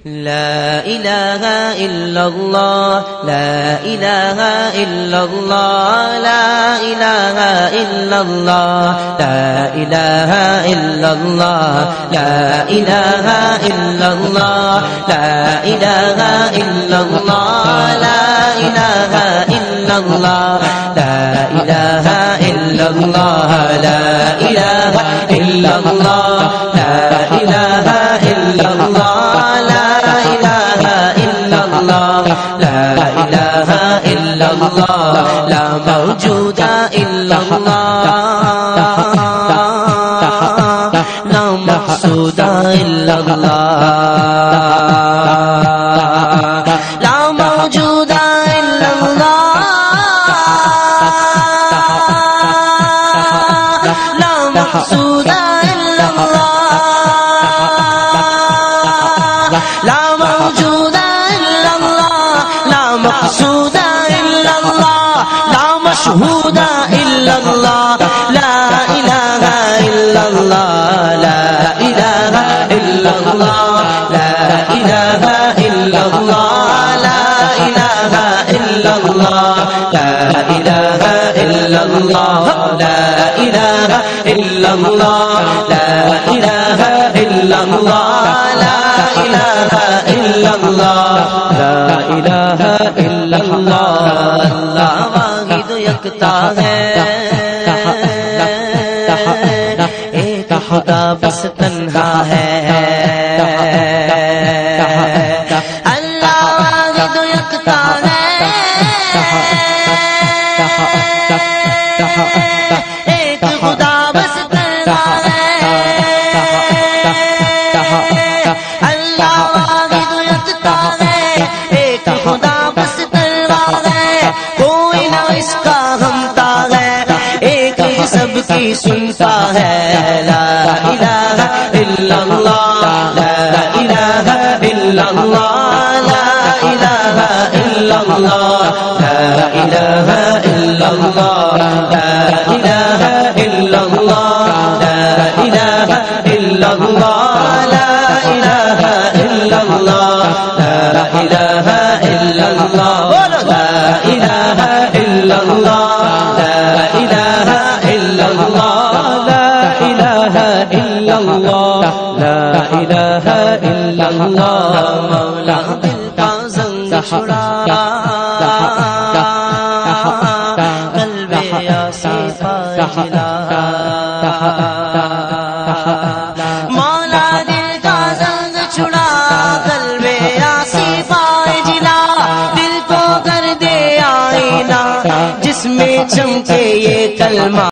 لا إله إلا الله لا إله إلا الله لا إله إلا الله لا إله إلا الله لا إله إلا الله لا إله إلا الله لا إله إلا الله لا إله إلا الله لا إله إلا الله لا إله إلا الله لا إله إلا الله لا موجود إلا الله لا مقصود إلا الله لا موجود إلا الله لا مقصود إلا الله لا موجود إلا الله لا مقصود إلا الله لا مشهود إلا الله لا إله إلا الله لا إله إلا الله لا إله إلا الله لا إله إلا الله لا إله إلا الله لا إله إلا الله لا إله إلا الله لا إله إلا الله لا إله إلا الله اللہ واحد یکتا ہے ایک خدا بس تنہا ہے اللہ واحد یکتا ہے ایک خدا بس تنہا ہے اللہ واحد یکتا ہے ایک خدا بس تنہا ہے کوئی نہ اس کا ہمتا ہے ایک ہی سب کی سنتا ہے لا الہ الا اللہ لا الہ الا اللہ لا الہ الا اللہ لا الہ الا اللہ لا الہ الا اللہ لا الہ الا اللہ لا الہ الا اللہ لا الہ الا اللہ لا الہ الا اللہ لا الہ الا اللہ لا الہ الا اللہ لا الہ الا اللہ مولا دل کا زنگ چھڑا قلب یاسی پاجلا مولا دل کا زنگ چھڑا قلب یاسی پاجلا دل کو کر دے آئینہ جس میں چمکے یہ کلمہ